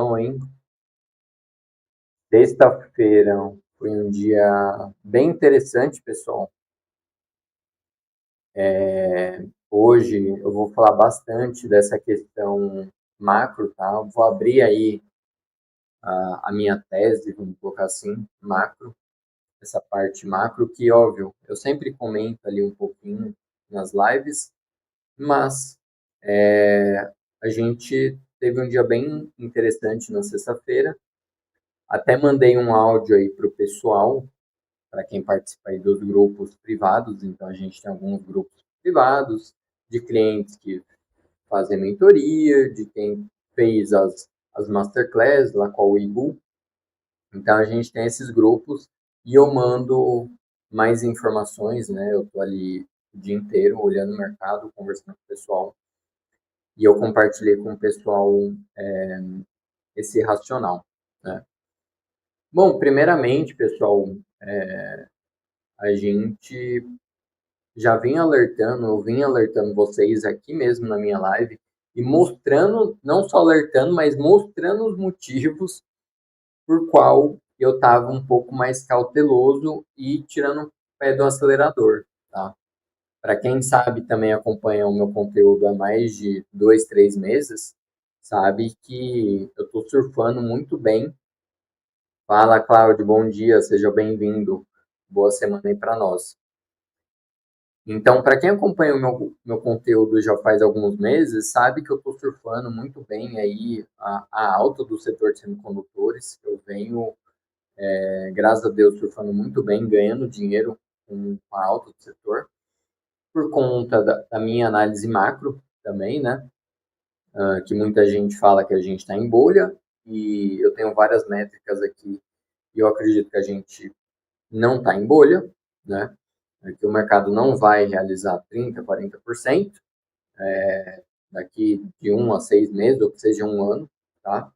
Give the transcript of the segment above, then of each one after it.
questão, hein? Sexta-feira foi um dia bem interessante, pessoal. Hoje eu vou falar bastante dessa questão macro, tá? Vou abrir aí a minha tese, vamos colocar assim, macro, essa parte macro, que, óbvio, eu sempre comento ali um pouquinho nas lives, mas a gente teve um dia bem interessante na sexta-feira. Até mandei um áudio aí para o pessoal, para quem participa aí dos grupos privados. Então, a gente tem alguns grupos privados de clientes que fazem mentoria, de quem fez as masterclass lá com o Ibu. Então, a gente tem esses grupos e eu mando mais informações, né? Eu estou ali o dia inteiro olhando o mercado, conversando com o pessoal. E eu compartilhei com o pessoal esse racional, né? Bom, primeiramente, pessoal, a gente já vem alertando, eu vim alertando vocês aqui mesmo na minha live e mostrando, não só alertando, mas mostrando os motivos por qual eu estava um pouco mais cauteloso e tirando o pé do acelerador, tá? Para quem sabe também acompanha o meu conteúdo há mais de 2, 3 meses, sabe que eu estou surfando muito bem. Fala, Cláudio, bom dia, seja bem-vindo. Boa semana aí para nós. Então, para quem acompanha o meu conteúdo já faz alguns meses, sabe que eu estou surfando muito bem aí a alta do setor de semicondutores. Eu venho, graças a Deus, surfando muito bem, ganhando dinheiro com a alta do setor, por conta da minha análise macro também, né? Que muita gente fala que a gente está em bolha, e eu tenho várias métricas aqui, e eu acredito que a gente não está em bolha, né? Que o mercado não vai realizar 30%, 40% daqui de 1 a 6 meses, ou que seja um ano, tá?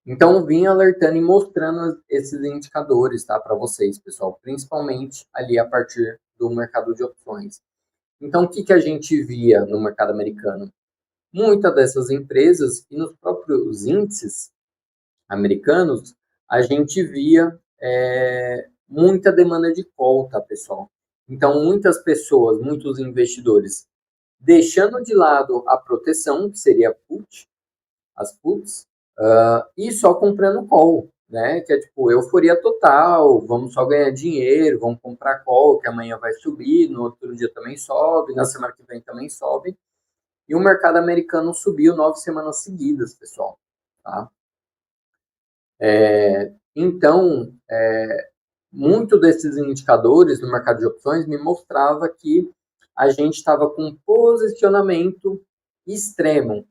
Então, vim alertando e mostrando esses indicadores, tá, para vocês, pessoal, principalmente ali a partir do mercado de opções. Então, o que a gente via no mercado americano? Muitas dessas empresas e nos próprios índices americanos, a gente via muita demanda de call, tá, pessoal? Então, muitas pessoas, muitos investidores, deixando de lado a proteção, que seria as puts, e só comprando call, né? Que é tipo, euforia total, vamos só ganhar dinheiro, vamos comprar call, que amanhã vai subir, no outro dia também sobe, na semana que vem também sobe. E o mercado americano subiu 9 semanas seguidas, pessoal, tá? Então, muito desses indicadores no mercado de opções me mostrava que a gente estava com um posicionamento extremo.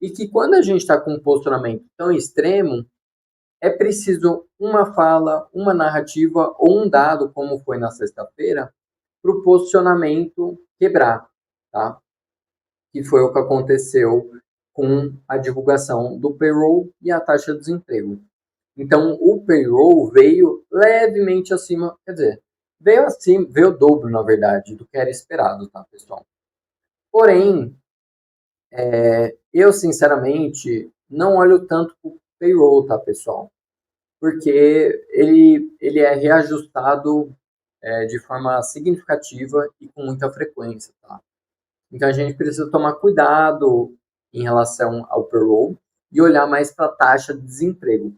E que quando a gente está com um posicionamento tão extremo, é preciso uma fala, uma narrativa ou um dado, como foi na sexta-feira, para o posicionamento quebrar, tá? Que foi o que aconteceu com a divulgação do payroll e a taxa de desemprego. Então, o payroll veio levemente acima, quer dizer, veio acima, veio o dobro, na verdade, do que era esperado, tá, pessoal? Porém, eu, sinceramente, não olho tanto para o payroll, tá, pessoal? Porque ele é reajustado de forma significativa e com muita frequência, tá? Então, a gente precisa tomar cuidado em relação ao payroll e olhar mais para a taxa de desemprego.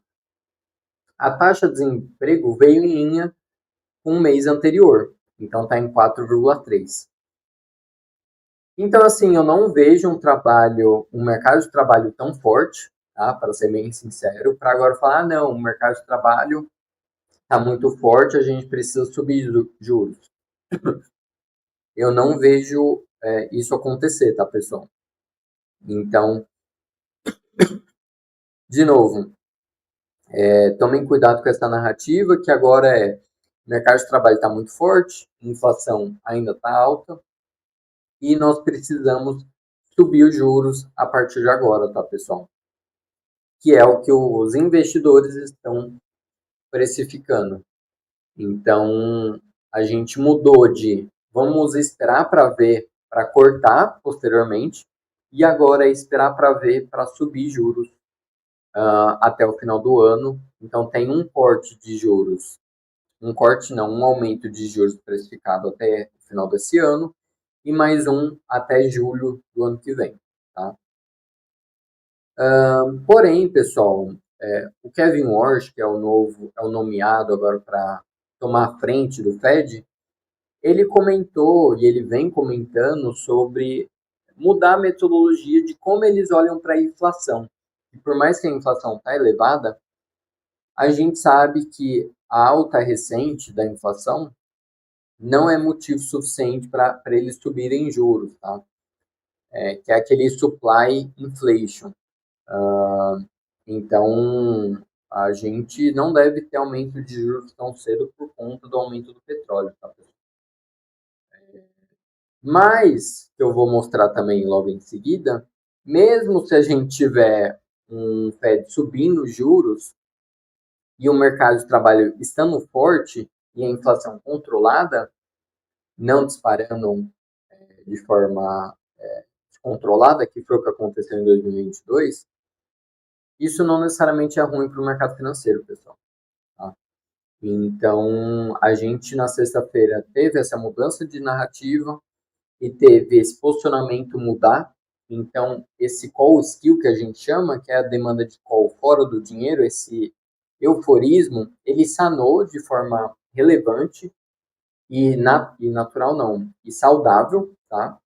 A taxa de desemprego veio em linha com o mês anterior, então está em 4,3. Então, assim, eu não vejo um mercado de trabalho tão forte, tá? Para ser bem sincero, para agora falar, não, o mercado de trabalho está muito forte, a gente precisa subir juros. Eu não vejo isso acontecer, tá, pessoal? Então, de novo, tomem cuidado com essa narrativa, que agora o mercado de trabalho está muito forte, a inflação ainda está alta, e nós precisamos subir os juros a partir de agora, tá, pessoal? Que é o que os investidores estão precificando. Então, a gente mudou de vamos esperar para ver, para cortar posteriormente, e agora é esperar para ver, para subir juros até o final do ano. Então, tem um corte de juros, um aumento de juros precificado até o final desse ano e mais um até julho do ano que vem. Tá? Porém, pessoal, o Kevin Warsh, que é o nomeado agora para tomar a frente do Fed, ele comentou e ele vem comentando sobre mudar a metodologia de como eles olham para a inflação. E por mais que a inflação está elevada, a gente sabe que a alta recente da inflação não é motivo suficiente para eles subirem juros, tá? Que é aquele supply inflation. Então, a gente não deve ter aumento de juros tão cedo por conta do aumento do petróleo, tá, pessoal? Mas, que eu vou mostrar também logo em seguida, mesmo se a gente tiver um Fed subindo juros e o mercado de trabalho estando forte e a inflação controlada, não disparando de forma descontrolada, que foi o que aconteceu em 2022, isso não necessariamente é ruim para o mercado financeiro, pessoal. Tá? Então, a gente na sexta-feira teve essa mudança de narrativa e teve esse posicionamento mudar. Então, esse call skill que a gente chama, que é a demanda de call fora do dinheiro, esse euforismo, ele sanou de forma relevante e natural não, e saudável, tá?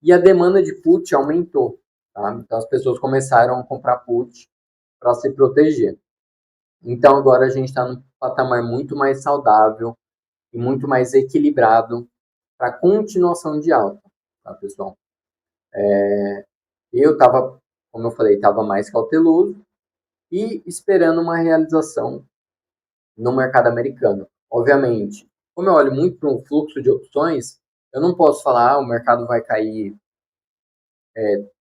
E a demanda de put aumentou, tá? Então, as pessoas começaram a comprar put para se proteger. Então, agora a gente está num patamar muito mais saudável e muito mais equilibrado para continuação de alta, tá, pessoal? Eu estava, como eu falei, estava mais cauteloso e esperando uma realização no mercado americano. Obviamente, como eu olho muito para um fluxo de opções, eu não posso falar, o mercado vai cair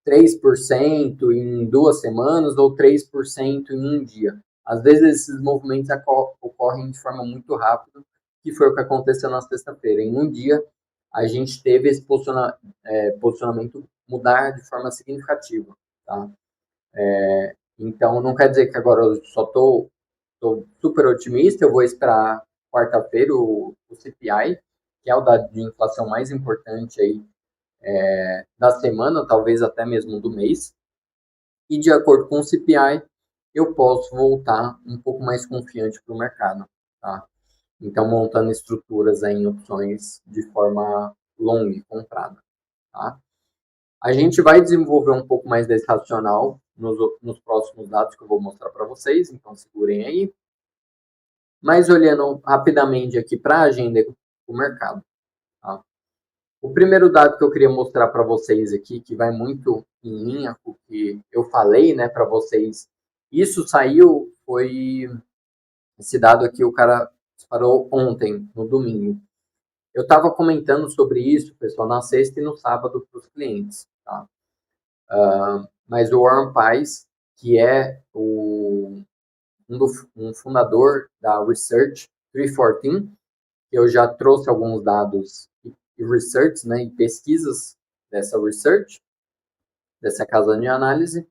3% em 2 semanas ou 3% em um dia. Às vezes esses movimentos ocorrem de forma muito rápida, que foi o que aconteceu na sexta-feira. Em um dia, a gente teve esse posicionamento mudar de forma significativa. Tá? Então, não quer dizer que agora eu só estou super otimista, eu vou esperar quarta-feira o CPI, que é o dado de inflação mais importante aí da semana, talvez até mesmo do mês. E de acordo com o CPI, eu posso voltar um pouco mais confiante para o mercado. Tá? Então, montando estruturas aí em opções de forma longa e comprada. Tá? A gente vai desenvolver um pouco mais desse racional nos próximos dados que eu vou mostrar para vocês, então segurem aí. Mas olhando rapidamente aqui para a agenda do mercado. Tá? O primeiro dado que eu queria mostrar para vocês aqui, que vai muito em linha com o que eu falei, né, para vocês. Isso saiu, foi esse dado aqui, o cara disparou ontem, no domingo. Eu estava comentando sobre isso, pessoal, na sexta e no sábado para os clientes. Tá? Mas o Warren Pais, que é um fundador da Research 314, que eu já trouxe alguns dados e research, né, e pesquisas dessa research, dessa casa de análise,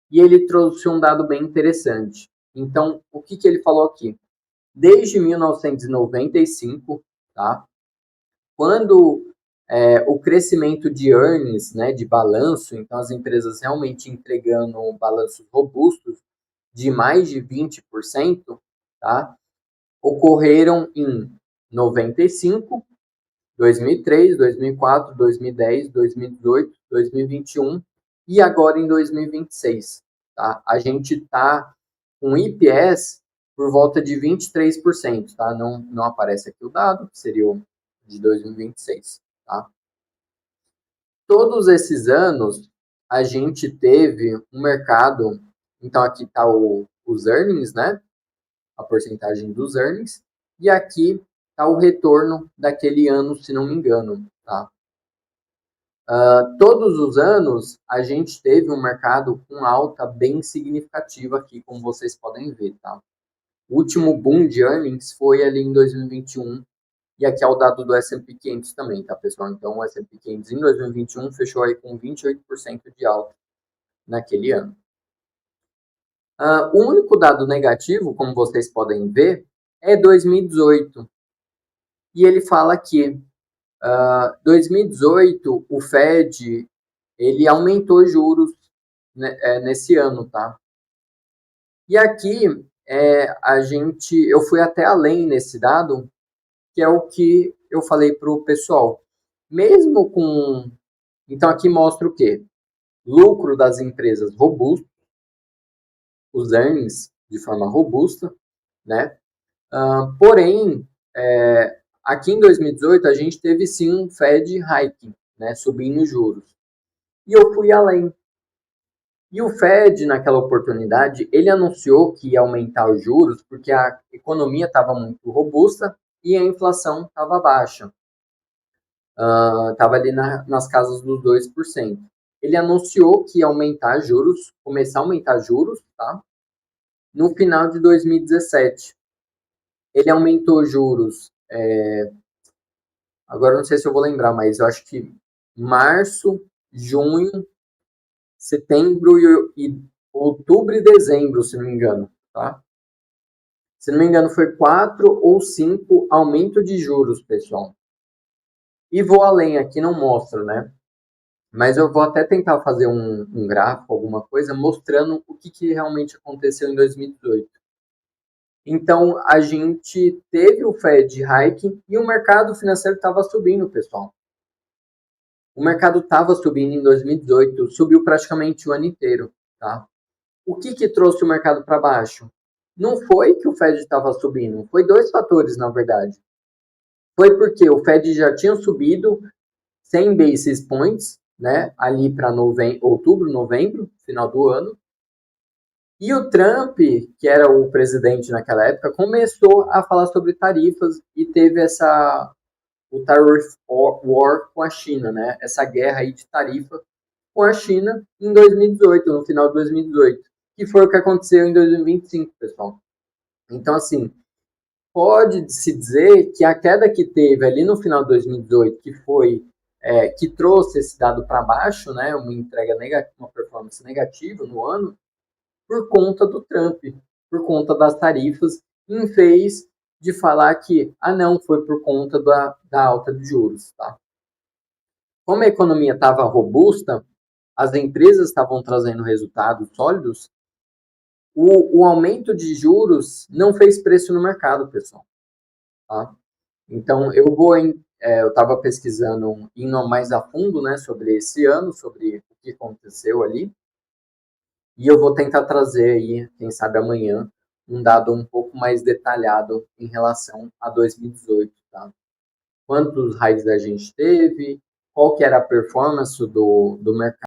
e ele trouxe um dado bem interessante. Então, o que, que ele falou aqui? Desde 1995, tá, quando o crescimento de earnings, né, de balanço, então as empresas realmente entregando balanços robustos de mais de 20%, tá, ocorreram em 95, 2003, 2004, 2010, 2018, 2021 e agora em 2026. Tá? A gente está com IPS por volta de 23%. Tá? Não aparece aqui o dado, que seria o de 2026. Tá? Todos esses anos, a gente teve um mercado. Então, aqui está os earnings, né? A porcentagem dos earnings. E aqui está o retorno daquele ano, se não me engano. Tá? Todos os anos, a gente teve um mercado com alta bem significativa aqui, como vocês podem ver. Tá? O último boom de earnings foi ali em 2021, e aqui é o dado do S&P 500 também, tá, pessoal? Então, o S&P 500 em 2021 fechou aí com 28% de alta naquele ano. O único dado negativo, como vocês podem ver, é 2018. E ele fala que 2018 o Fed ele aumentou juros, né, nesse ano, tá? E aqui eu fui até além nesse dado, que é o que eu falei para o pessoal. Mesmo com. Então aqui mostra o quê? Lucro das empresas robusto, os earnings de forma robusta, né? Porém, aqui em 2018 a gente teve sim um Fed hiking, né? Subindo os juros. E eu fui além. E o Fed, naquela oportunidade, ele anunciou que ia aumentar os juros porque a economia estava muito robusta e a inflação estava baixa. Estava ali nas casas dos 2%. Ele anunciou que ia aumentar juros, começar a aumentar juros, tá? No final de 2017. Ele aumentou juros, agora não sei se eu vou lembrar, mas eu acho que março, junho, setembro e outubro e dezembro, se não me engano, tá? Se não me engano, foi 4 ou 5 aumento de juros, pessoal. E vou além, aqui não mostra, né? Mas eu vou até tentar fazer um gráfico, alguma coisa, mostrando o que realmente aconteceu em 2018. Então, a gente teve o Fed hiking e o mercado financeiro estava subindo, pessoal. O mercado estava subindo em 2018, subiu praticamente o ano inteiro, tá? O que trouxe o mercado para baixo? Não foi que o Fed estava subindo, foi dois fatores, na verdade. Foi porque o Fed já tinha subido 100 basis points, né, ali para outubro, novembro, final do ano. E o Trump, que era o presidente naquela época, começou a falar sobre tarifas e teve o Tariff War com a China, né? Essa guerra aí de tarifa com a China em 2018, no final de 2018, que foi o que aconteceu em 2025, pessoal. Então, assim, pode-se dizer que a queda que teve ali no final de 2018, que trouxe esse dado para baixo, né, uma entrega negativa, uma performance negativa no ano, por conta do Trump, por conta das tarifas, em vez de falar que, não, foi por conta da alta de juros, tá? Como a economia estava robusta, as empresas estavam trazendo resultados sólidos, o aumento de juros não fez preço no mercado, pessoal. Tá? Então, eu estava pesquisando, indo mais a fundo, né, sobre esse ano, sobre o que aconteceu ali, e eu vou tentar trazer aí, quem sabe amanhã, um dado um pouco mais detalhado em relação a 2018, tá? Quantos raids a gente teve, qual que era a performance do mercado.